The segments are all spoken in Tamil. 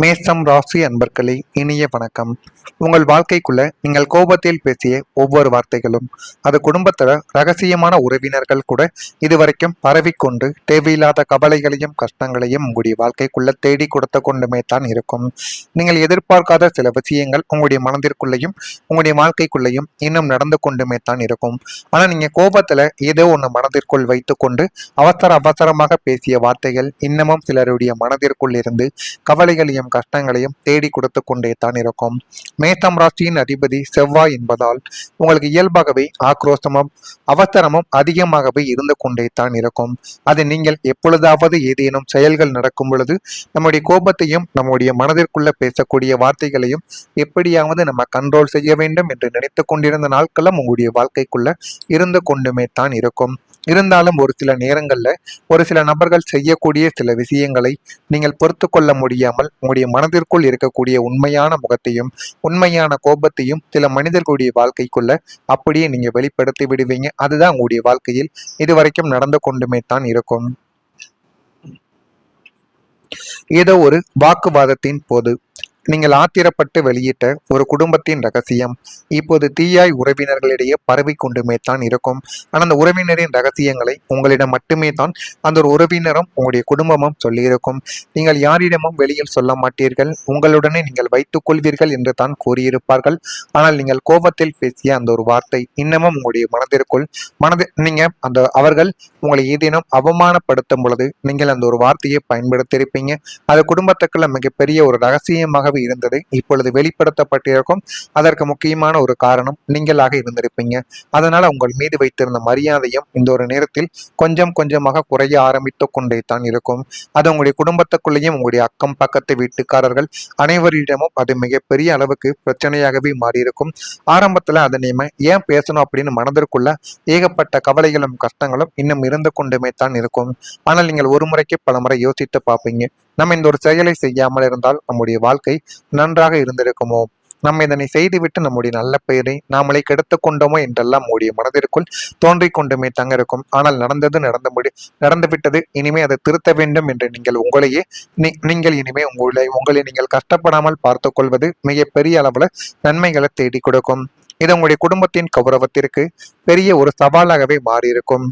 மேஷம் ராசி அன்பர்களே, இனிய வணக்கம். உங்கள் வாழ்க்கைக்குள்ள நீங்கள் கோபத்தில் பேசிய ஒவ்வொரு வார்த்தைகளும் அது குடும்பத்துல ரகசியமான உறவினர்கள் கூட இதுவரைக்கும் பரவிக்கொண்டு தேவையில்லாத கவலைகளையும் கஷ்டங்களையும் உங்களுடைய வாழ்க்கைக்குள்ள தேடி கொடுத்து கொண்டுமே தான் இருக்கும். நீங்கள் எதிர்பார்க்காத சில விஷயங்கள் உங்களுடைய மனதிற்குள்ளேயும் உங்களுடைய வாழ்க்கைக்குள்ளேயும் இன்னும் நடந்து கொண்டுமே தான் இருக்கும். ஆனா நீங்க கோபத்துல ஏதோ ஒன்று மனதிற்குள் வைத்துக்கொண்டு அவசரமாக பேசிய வார்த்தைகள் இன்னமும் சிலருடைய மனதிற்குள் இருந்து கவலைகளையும் கஷ்டங்களையும் தேடி கொடுத்து கொண்டே தான் இருக்கும். மேஷம் ராசியின் அதிபதி செவ்வாய் என்பதால் உங்களுக்கு இயல்பாகவே ஆக்ரோஷமும் அவசரமும் அதிகமாகவே இருந்து கொண்டே தான் இருக்கும். அது நீங்கள் எப்பொழுதாவது ஏதேனும் செயல்கள் நடக்கும் பொழுது நம்முடைய கோபத்தையும் நம்முடைய மனதிற்குள்ள பேசக்கூடிய வார்த்தைகளையும் எப்படியாவது நம்ம கண்ட்ரோல் செய்ய வேண்டும் என்று நினைத்து கொண்டிருந்த நாட்களும் உங்களுடைய வாழ்க்கைக்குள்ள இருந்து கொண்டுமே தான் இருக்கும். இருந்தாலும் ஒரு சில நேரங்கள்ல ஒரு சில நபர்கள் செய்யக்கூடிய சில விஷயங்களை நீங்கள் பொறுத்து கொள்ள முடியாமல் உங்களுடைய மனதிற்குள் இருக்கக்கூடிய உண்மையான முகத்தையும் உண்மையான கோபத்தையும் சில மனிதர்களுடைய வாழ்க்கைக்குள்ள அப்படியே நீங்க வெளிப்படுத்தி விடுவீங்க. அதுதான் உங்களுடைய வாழ்க்கையில் இதுவரைக்கும் நடந்து கொண்டுமே தான் இருக்கும். ஏதோ ஒரு வாக்குவாதத்தின் போது நீங்கள் ஆத்திரப்பட்டு வெளியிட்ட ஒரு குடும்பத்தின் ரகசியம் இப்போது தீயாய் உறவினர்களிடையே பரவி கொண்டுமே தான் இருக்கும். ஆனால் அந்த உறவினரின் ரகசியங்களை உங்களிடம் மட்டுமே தான் அந்த ஒரு உறவினரும் உங்களுடைய குடும்பமும் சொல்லியிருக்கும். நீங்கள் யாரிடமும் வெளியில் சொல்ல மாட்டீர்கள், உங்களுடனே நீங்கள் வைத்துக் கொள்வீர்கள் என்று தான் கூறியிருப்பார்கள். ஆனால் நீங்கள் கோபத்தில் பேசிய அந்த ஒரு வார்த்தை இன்னமும் உங்களுடைய மனதிற்குள் நீங்க அவர்கள் உங்களை ஏதேனும் அவமானப்படுத்தும் பொழுது நீங்கள் அந்த ஒரு வார்த்தையை பயன்படுத்தியிருப்பீங்க. அது குடும்பத்துக்குள்ள மிகப்பெரிய ஒரு ரகசியமாக இருந்தது இப்பொழுது வெளிப்படுத்தப்பட்டிருக்கும். அதற்கு முக்கியமான ஒரு காரணம் நீங்களாக இருந்திருப்பீங்க. அதனால உங்கள் மீது வைத்திருந்த மரியாதையும் இந்த ஒரு நேரத்தில் கொஞ்சம் கொஞ்சமாக குறைய ஆரம்பித்து கொண்டே தான் இருக்கும். அது உங்களுடைய குடும்பத்துக்குள்ளேயும் உங்களுடைய அக்கம் பக்கத்து வீட்டுக்காரர்கள் அனைவரிடமும் அது மிகப்பெரிய அளவுக்கு பிரச்சனையாகவே மாறியிருக்கும். ஆரம்பத்துல அதை நீம ஏன் பேசணும் அப்படின்னு மனதிற்குள்ள ஏகப்பட்ட கவலைகளும் கஷ்டங்களும் இன்னும் இருந்து கொண்டுமே தான் இருக்கும். ஆனால் நீங்கள் ஒரு முறைக்கு பல முறை யோசித்து பார்ப்பீங்க, நம்ம இந்த ஒரு செயலை செய்யாமல் இருந்தால் நம்முடைய வாழ்க்கை நன்றாக இருந்திருக்குமோ, நம்ம இதனை செய்துவிட்டு நம்முடைய நல்ல பெயரை நாமளை கெடுத்து கொண்டோமோ என்றெல்லாம் உடைய மனதிற்குள் தோன்றிக் கொண்டுமே தங்க இருக்கும். ஆனால் நடந்து விட்டது, இனிமே அதை திருத்த வேண்டும் என்று நீங்கள் உங்களையே நீங்கள் இனிமே உங்களை நீங்கள் கஷ்டப்படாமல் பார்த்து கொள்வது மிகப்பெரிய அளவுல நன்மைகளை தேடி கொடுக்கும். இது உங்களுடைய குடும்பத்தின் கௌரவத்திற்கு பெரிய ஒரு சவாலாகவே மாறியிருக்கும்.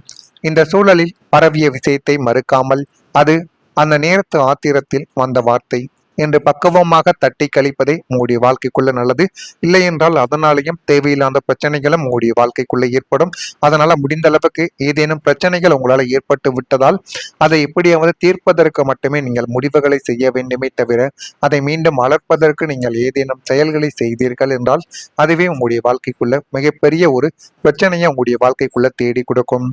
இந்த சூழலில் பரவிய விஷயத்தை மறுக்காமல் அது அந்த நேரத்து ஆத்திரத்தில் வந்த வார்த்தை என்று பக்குவமாக தட்டி கழிப்பதே உங்களுடைய வாழ்க்கைக்குள்ள நல்லது. இல்லை என்றால் அதனாலேயும் தேவையில்லாத பிரச்சனைகளும் உங்களுடைய வாழ்க்கைக்குள்ள ஏற்படும். அதனால முடிந்த அளவுக்கு ஏதேனும் பிரச்சனைகள் உங்களால் ஏற்பட்டு விட்டதால் அதை எப்படியாவது தீர்ப்பதற்கு மட்டுமே நீங்கள் முடிவுகளை செய்ய வேண்டுமே தவிர அதை மீண்டும் வளர்ப்பதற்கு நீங்கள் ஏதேனும் செயல்களை செய்தீர்கள் என்றால் அதுவே உங்களுடைய வாழ்க்கைக்குள்ள மிகப்பெரிய ஒரு பிரச்சனையை உங்களுடைய வாழ்க்கைக்குள்ள தேடி கொடுக்கும்.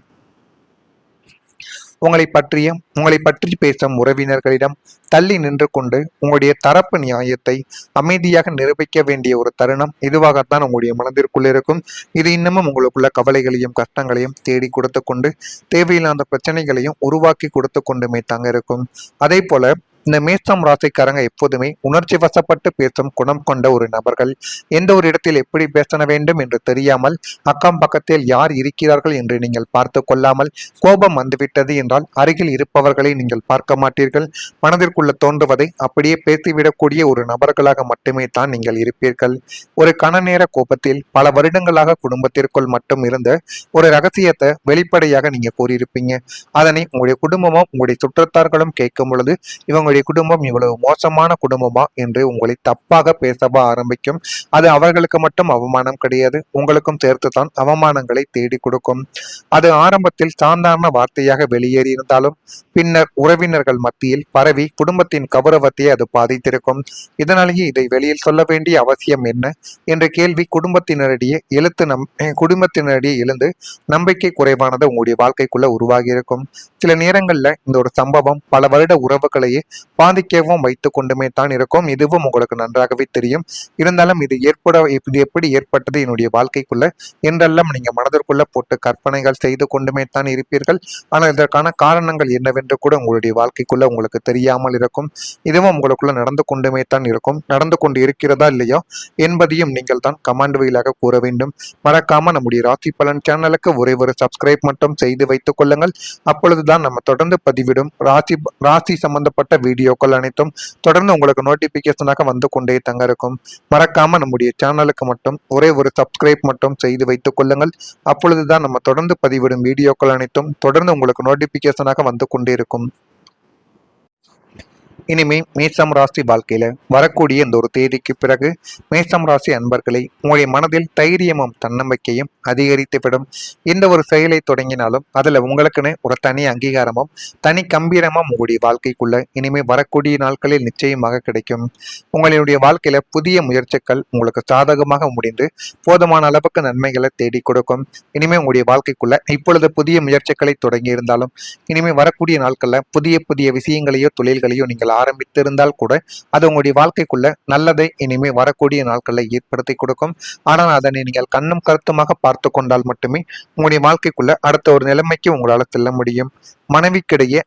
உங்களை பற்றி பேசும் உறவினர்களிடம் தள்ளி நின்று கொண்டு உங்களுடைய தரப்பு நியாயத்தை அமைதியாக நிரூபிக்க வேண்டிய ஒரு தருணம் இதுவாகத்தான் உங்களுடைய மனதிற்குள் இருக்கும். இது இன்னமும் உங்களுக்குள்ள கவலைகளையும் கஷ்டங்களையும் தேடி கொடுத்து கொண்டு தேவையில்லாத பிரச்சனைகளையும் உருவாக்கி கொடுத்து கொண்டுமே தாங்க இருக்கும். அதே போல இந்த மேஷம் ராசிக்காரங்க எப்போதுமே உணர்ச்சி வசப்பட்டு பேசும் குணம் கொண்ட ஒரு நபர்கள். எந்த ஒரு இடத்தில் எப்படி பேச வேண்டும் என்று தெரியாமல் அக்கம் பக்கத்தில் யார் இருக்கிறார்கள் என்று நீங்கள் பார்த்து கொள்ளாமல் கோபம் வந்துவிட்டது என்றால் அருகில் இருப்பவர்களை நீங்கள் பார்க்க மாட்டீர்கள். மனதிற்குள்ள தோன்றுவதை அப்படியே பேசிவிடக்கூடிய ஒரு நபர்களாக மட்டுமே தான் நீங்கள் இருப்பீர்கள். ஒரு கன நேர கோபத்தில் பல வருடங்களாக குடும்பத்திற்குள் மட்டும் இருந்த ஒரு ரகசியத்தை வெளிப்படையாக நீங்க கூறியிருப்பீங்க. அதனை உங்களுடைய குடும்பமும் உங்களுடைய சுற்றத்தார்களும் கேட்கும் பொழுது இவங்களுடைய குடும்பம் இவ்வளவு மோசமான குடும்பமா என்று உங்களை தப்பாக பேசவா ஆரம்பிக்கும். அது அவர்களுக்கு மட்டும் அவமானம் கிடையாது, உங்களுக்கும் சேர்த்துதான் அவமானங்களை தேடி கொடுக்கும். அது ஆரம்பத்தில் சாதாரண வார்த்தையாக வெளியேறி இருந்தாலும் பின்னர் உறவினர்கள் மத்தியில் பரவி குடும்பத்தின் கௌரவத்தை அது பாதித்திருக்கும். இதனாலேயே இதை வெளியில் சொல்ல வேண்டிய அவசியம் என்ன என்ற கேள்வி குடும்பத்தினரிடையே எழுந்து நம்பிக்கை குறைவானது உங்களுடைய வாழ்க்கைக்குள்ள உருவாகி இருக்கும். சில நேரங்கள்ல இந்த ஒரு சம்பவம் பல வருட உறவுகளையே பாதிக்கவும் வைத்து கொண்டுமே தான் இருக்கும். இதுவும் உங்களுக்கு நன்றாகவே தெரியும். இருந்தாலும் இது எப்படி ஏற்பட்டது என்னுடைய வாழ்க்கைக்குள்ள என்றெல்லாம் நீங்க மனதிற்குள்ள போட்டு கற்பனைகள் செய்து கொண்டுமே தான் இருப்பீர்கள். ஆனால் இதற்கான காரணங்கள் என்னவென்று கூட உங்களுடைய வாழ்க்கைக்குள்ள உங்களுக்கு தெரியாமல் இருக்கும். இதுவும் உங்களுக்குள்ள நடந்து கொண்டுமே தான் இருக்கும். நடந்து கொண்டு இருக்கிறதா இல்லையோ என்பதையும் நீங்கள் தான் கமெண்ட் வழியாக கூற வேண்டும். மறக்காம நம்முடைய ராசி பலன் சேனலுக்கு ஒரே ஒரு சப்ஸ்கிரைப் மட்டும் செய்து வைத்துக் கொள்ளுங்கள். அப்பொழுதுதான் நம்ம தொடர்ந்து பதிவிடும் ராசி சம்பந்தப்பட்ட வீடியோக்கள் அனைத்தும் தொடர்ந்து உங்களுக்கு நோட்டிபிகேஷனாக வந்து கொண்டே தங்க இருக்கும். மறக்காம நம்முடைய சேனலுக்கு மட்டும் ஒரே ஒரு சப்ஸ்கிரைப் மட்டும் செய்து வைத்துக் கொள்ளுங்கள். அப்பொழுதுதான் நம்ம தொடர்ந்து பதிவிடும் வீடியோக்கள் அனைத்தும் தொடர்ந்து உங்களுக்கு நோட்டிபிகேஷனாக வந்து கொண்டே இருக்கும். இனிமே மேஷம் ராசி வாழ்க்கையில வரக்கூடிய இந்த ஒரு தேதிக்கு பிறகு மேஷம் ராசி அன்பர்களை உங்களுடைய மனதில் தைரியமும் தன்னம்பிக்கையும் அதிகரித்துவிடும். இந்த ஒரு செயலை தொடங்கினாலும் அதுல உங்களுக்குன்னு ஒரு தனி அங்கீகாரமும் தனி கம்பீரமும் உங்களுடைய வாழ்க்கைக்குள்ள இனிமே வரக்கூடிய நாட்களில் நிச்சயமாக கிடைக்கும். உங்களுடைய வாழ்க்கையில புதிய முயற்சிகள் உங்களுக்கு சாதகமாக முடிந்து போதுமான அளவுக்கு நன்மைகளை தேடி கொடுக்கும். இனிமே உங்களுடைய வாழ்க்கைக்குள்ள இப்பொழுது புதிய முயற்சிகளை தொடங்கி இருந்தாலும் இனிமே வரக்கூடிய நாட்கள்ல புதிய புதிய விஷயங்களையோ தொழில்களையோ நீங்கள் ஆரம்பித்திருந்தால் கூட அது உங்களுடைய வாழ்க்கைக்குள்ள நல்லதை இனிமே வரக்கூடிய நாட்களை ஏற்படுத்தி கொடுக்கும். ஆனால் அதனை நீங்கள் கண்ணும் கருத்துமாக பார்த்து கொண்டால் மட்டுமே உங்களுடைய வாழ்க்கைக்குள்ள அடுத்த ஒரு நிலைமைக்கு உங்களால் செல்ல முடியும். மனைவிக்கிடையே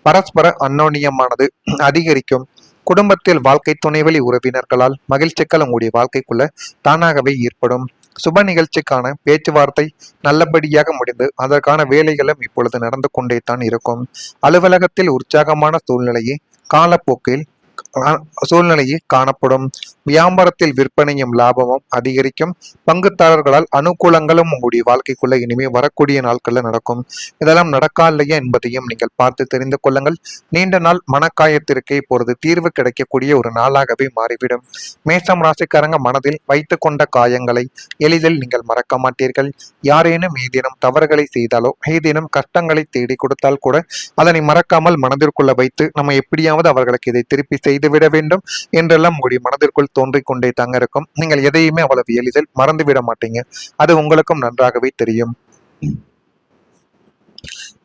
பரஸ்பர அந்யோன்யமானது அதிகரிக்கும். குடும்பத்தில் வாழ்க்கை துணைவழி உறவினர்களால் மகிழ்ச்சிகள் உங்களுடைய வாழ்க்கைக்குள்ள தானாகவே ஏற்படும். சுப நிகழ்ச்சிக்கான பேச்சுவார்த்தை நல்லபடியாக முடிந்து அதற்கான வேலைகளும் இப்பொழுது நடந்து கொண்டே தான் இருக்கும். அலுவலகத்தில் உற்சாகமான சூழ்நிலையே காணப்படும். வியாபாரத்தில் விற்பனையும் லாபமும் அதிகரிக்கும். பங்குதாரர்களால் அனுகூலங்களும் உங்களுடைய வாழ்க்கைக்குள்ள இனிமே வரக்கூடிய நாட்கள்ல நடக்கும். இதெல்லாம் நடக்கா இல்லையா என்பதையும் நீங்கள் பார்த்து தெரிந்து கொள்ளுங்கள். நீண்ட நாள் மனக்காயத்திற்கு இப்பொழுது தீர்வு கிடைக்கக்கூடிய ஒரு நாளாகவே மாறிவிடும். மேஷம் ராசிக்காரங்க மனதில் வைத்து கொண்ட காயங்களை எளிதில் நீங்கள் மறக்க மாட்டீர்கள். யாரேனும் ஏதேனும் தவறுகளை செய்தாலோ ஏதேனும் கஷ்டங்களை தேடி கொடுத்தால் கூட அதனை மறக்காமல் மனதிற்குள்ள வைத்து நம்ம எப்படியாவது அவர்களுக்கு இதை திருப்பி செய்துவிட வேண்டும் என்றெல்லாம் உங்களுடைய மனதிற்குள் தோன்றிக் கொண்டே தாங்க இருக்கும். நீங்கள் எதையுமே அவ்வளவு எளிதில் மறந்துவிட மாட்டீங்க. அது உங்களுக்கும் நன்றாகவே தெரியும்.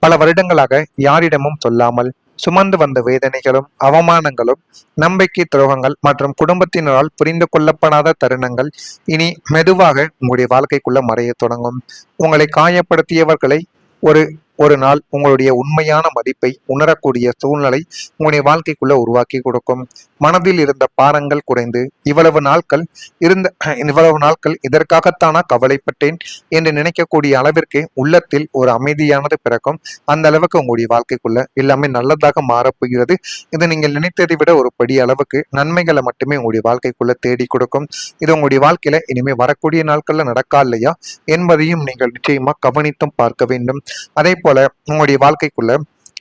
பல வருடங்களாக யாரிடமும் சொல்லாமல் சுமந்து வந்த வேதனைகளும் அவமானங்களும் நம்பிக்கை துரோகங்கள் மற்றும் குடும்பத்தினரால் புரிந்து கொள்ளப்படாத தருணங்கள் இனி மெதுவாக உங்களுடைய வாழ்க்கைக்குள்ள மறைய தொடங்கும். உங்களை காயப்படுத்தியவர்களை ஒரு ஒரு நாள் உங்களுடைய உண்மையான மதிப்பை உணரக்கூடிய சூழ்நிலை உங்களுடைய வாழ்க்கைக்குள்ள உருவாக்கி கொடுக்கும். மனதில் இருந்த பாரங்கள் குறைந்து இவ்வளவு நாட்கள் இதற்காகத்தானா கவலைப்பட்டேன் என்று நினைக்கக்கூடிய அளவிற்கு உள்ளத்தில் ஒரு அமைதியானது பிறக்கும். அந்த அளவுக்கு உங்களுடைய வாழ்க்கைக்குள்ள எல்லாமே நல்லதாக மாறப்போகிறது. இது நீங்கள் நினைத்ததை விட ஒரு படி அளவுக்கு நன்மைகளை மட்டுமே உங்களுடைய வாழ்க்கைக்குள்ள தேடி கொடுக்கும். இது உங்களுடைய வாழ்க்கையில இனிமே வரக்கூடிய நாட்கள்ல நடக்கா இல்லையா என்பதையும் நீங்கள் நிச்சயமா கவனித்தும் பார்க்க வேண்டும். அதே போல உங்களுடைய வாழ்க்கைக்குள்ள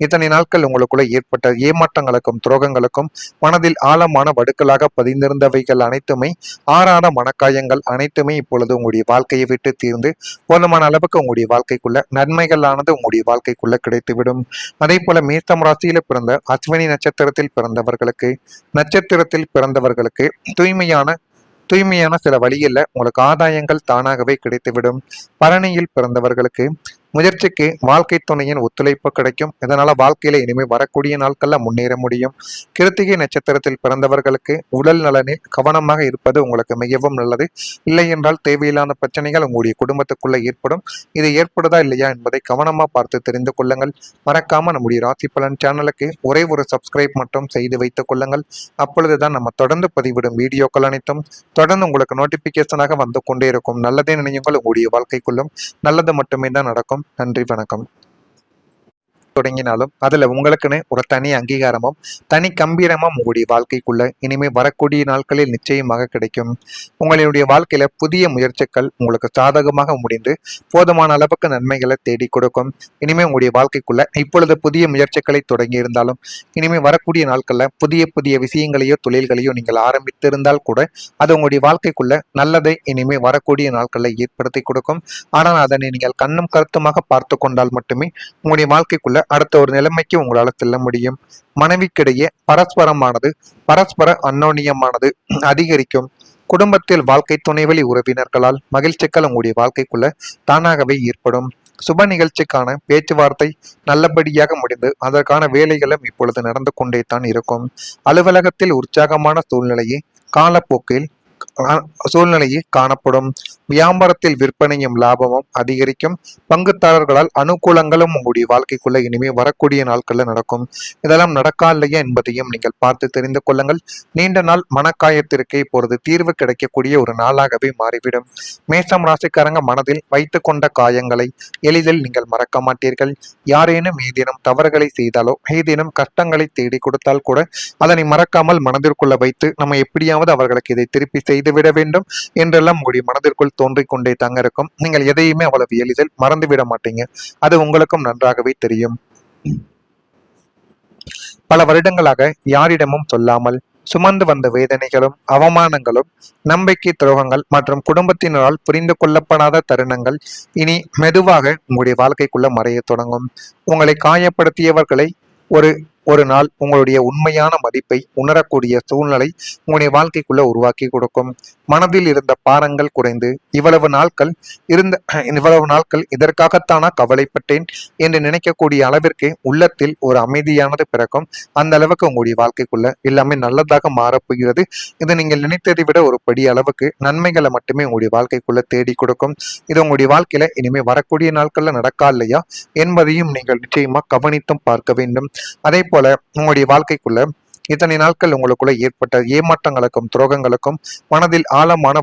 இத்தனை நாட்கள் உங்களுக்குள்ள ஏற்பட்ட ஏமாற்றங்களுக்கும் துரோகங்களுக்கும் மனதில் ஆழமான வடுக்களாக பதிந்திருந்தவைகள் அனைத்துமே ஆறான மனக்காயங்கள் அனைத்துமே இப்பொழுது உங்களுடைய வாழ்க்கையை விட்டு தீர்ந்து போதுமான அளவுக்கு உங்களுடைய வாழ்க்கைக்குள்ள நன்மைகளானது உங்களுடைய வாழ்க்கைக்குள்ள கிடைத்துவிடும். அதே போல மேஷம் ராசியில பிறந்த அஸ்வினி நட்சத்திரத்தில் பிறந்தவர்களுக்கு தூய்மையான சில வழியில் உங்களுக்கு ஆதாயங்கள் தானாகவே கிடைத்துவிடும். பரணியில் பிறந்தவர்களுக்கு முயற்சிக்கு வாழ்க்கை துணையின் ஒத்துழைப்பு கிடைக்கும். இதனால வாழ்க்கையில இனிமேல் வரக்கூடிய நாட்கள்ல முன்னேற முடியும். கிருத்திகை நட்சத்திரத்தில் பிறந்தவர்களுக்கு உடல் நலனில் கவனமாக இருப்பது உங்களுக்கு மிகவும் நல்லது. இல்லை என்றால் தேவையில்லாத பிரச்சனைகள் உங்களுடைய குடும்பத்துக்குள்ள ஏற்படும். இது ஏற்படுதா இல்லையா என்பதை கவனமா பார்த்து தெரிந்து கொள்ளுங்கள். மறக்காம நம்முடைய ராசி பலன் சேனலுக்கு ஒரே ஒரு சப்ஸ்கிரைப் மட்டும் செய்து வைத்துக் கொள்ளுங்கள். அப்பொழுதுதான் நம்ம தொடர்ந்து பதிவிடும் வீடியோக்கள் அனைத்தும் தொடர்ந்து உங்களுக்கு நோட்டிபிகேஷனாக வந்து கொண்டே இருக்கும். நல்லதே நினையுங்கள், உங்களுடைய வாழ்க்கைக்குள்ளும் நல்லது மட்டுமே தான் நடக்கும். நன்றி, வணக்கம். தொடங்கினாலும் அதுல உங்களுக்குன்னு ஒரு தனி அங்கீகாரமும் தனி கம்பீரமும் உங்களுடைய வாழ்க்கைக்குள்ள இனிமே வரக்கூடிய நாட்களில் நிச்சயமாக கிடைக்கும். உங்களுடைய வாழ்க்கையில புதிய முயற்சிகள் உங்களுக்கு சாதகமாக முடிந்து போதுமான அளவுக்கு நன்மைகளை தேடி கொடுக்கும். இனிமே உங்களுடைய வாழ்க்கைக்குள்ள இப்பொழுது புதிய முயற்சிகளை தொடங்கி இருந்தாலும் இனிமே வரக்கூடிய நாட்கள்ல புதிய புதிய விஷயங்களையோ தொழில்களையோ நீங்கள் ஆரம்பித்திருந்தால் கூட அது உங்களுடைய வாழ்க்கைக்குள்ள நல்லதை இனிமே வரக்கூடிய நாட்களை ஏற்படுத்தி கொடுக்கும். ஆனால் அதனை நீங்கள் கண்ணும் கருத்துமாக பார்த்து கொண்டால் மட்டுமே உங்களுடைய வாழ்க்கைக்குள்ள அடுத்த ஒரு நிலைமைக்கு உங்களால செல்ல முடியும். மனைவிக்கிடையே பரஸ்பர அந்யோன்யமானது அதிகரிக்கும். குடும்பத்தில் வாழ்க்கை துணைவழி உறவினர்களால் மகிழ்ச்சிகள் உங்களுடைய வாழ்க்கைக்குள்ள தானாகவே ஏற்படும். சுப நிகழ்ச்சிக்கான பேச்சுவார்த்தை நல்லபடியாக முடிந்து அதற்கான வேலைகளும் இப்பொழுது நடந்து கொண்டே தான் இருக்கும். அலுவலகத்தில் உற்சாகமான சூழ்நிலையே சூழ்நிலையே காணப்படும். வியாபாரத்தில் விற்பனையும் லாபமும் அதிகரிக்கும். பங்குதாரர்களால் அனுகூலங்களும் உங்களுடைய வாழ்க்கைக்குள்ள இனிமே வரக்கூடிய நாட்கள்ல நடக்கும். இதெல்லாம் நடக்கா இல்லையா என்பதையும் நீங்கள் பார்த்து தெரிந்து கொள்ளுங்கள். நீண்ட நாள் மனக்காயத்திற்கு இப்பொழுது தீர்வு கிடைக்கக்கூடிய ஒரு நாளாகவே மாறிவிடும். மேஷம் ராசிக்காரங்க மனதில் வைத்து கொண்ட காயங்களை எளிதில் நீங்கள் மறக்க மாட்டீர்கள். யாரேனும் ஏதேனும் தவறுகளை செய்தாலோ ஏதேனும் கஷ்டங்களை தேடி கொடுத்தால் கூட அதனை மறக்காமல் மனதிற்குள்ள வைத்து நம்ம எப்படியாவது அவர்களுக்கு இதை திருப்பி செய்துவிட வேண்டும் என்றெல்லாம் உங்களுடைய மனதிற்குள் தோன்றிக் கொண்டே தாங்க இருக்கும். நீங்கள் எதையுமே அவ்வளவு எளிதில் மறந்துவிட மாட்டீங்க. அது உங்களுக்கும் நன்றாகவே தெரியும். பல வருடங்களாக யாரிடமும் சொல்லாமல் சுமந்து வந்த வேதனைகளும் அவமானங்களும் நம்பிக்கை துரோகங்கள் மற்றும் குடும்பத்தினரால் புரிந்து கொள்ளப்படாத தருணங்கள் இனி மெதுவாக உங்களுடைய வாழ்க்கைக்குள்ள மறைய தொடங்கும். உங்களை காயப்படுத்தியவர்களை ஒரு ஒரு நாள் உங்களுடைய உண்மையான மதிப்பை உணரக்கூடிய சூழ்நிலை உங்களுடைய வாழ்க்கைக்குள்ள உருவாக்கி கொடுக்கும். மனதில் இருந்த பாரங்கள் குறைந்து இவ்வளவு நாட்கள் இதற்காகத்தானா கவலைப்பட்டேன் என்று நினைக்கக்கூடிய அளவிற்கு உள்ளத்தில் ஒரு அமைதியானது பிறக்கும். அந்த அளவுக்கு உங்களுடைய வாழ்க்கைக்குள்ள எல்லாமே நல்லதாக மாறப்போகிறது. இது நீங்கள் நினைத்ததை விட ஒரு படி அளவுக்கு நன்மைகளை மட்டுமே உங்களுடைய வாழ்க்கைக்குள்ள தேடி கொடுக்கும். இது உங்களுடைய வாழ்க்கையில இனிமே வரக்கூடிய நாட்கள்ல நடக்கா இல்லையா என்பதையும் நீங்கள் நிச்சயமா கவனித்தும் பார்க்க வேண்டும். அதே போல உங்களுடைய வாழ்க்கைக்குள்ள இத்தனை நாட்கள் உங்களுக்குள்ள ஏற்பட்ட ஏமாற்றங்களுக்கும் துரோகங்களுக்கும் மனதில் ஆழமான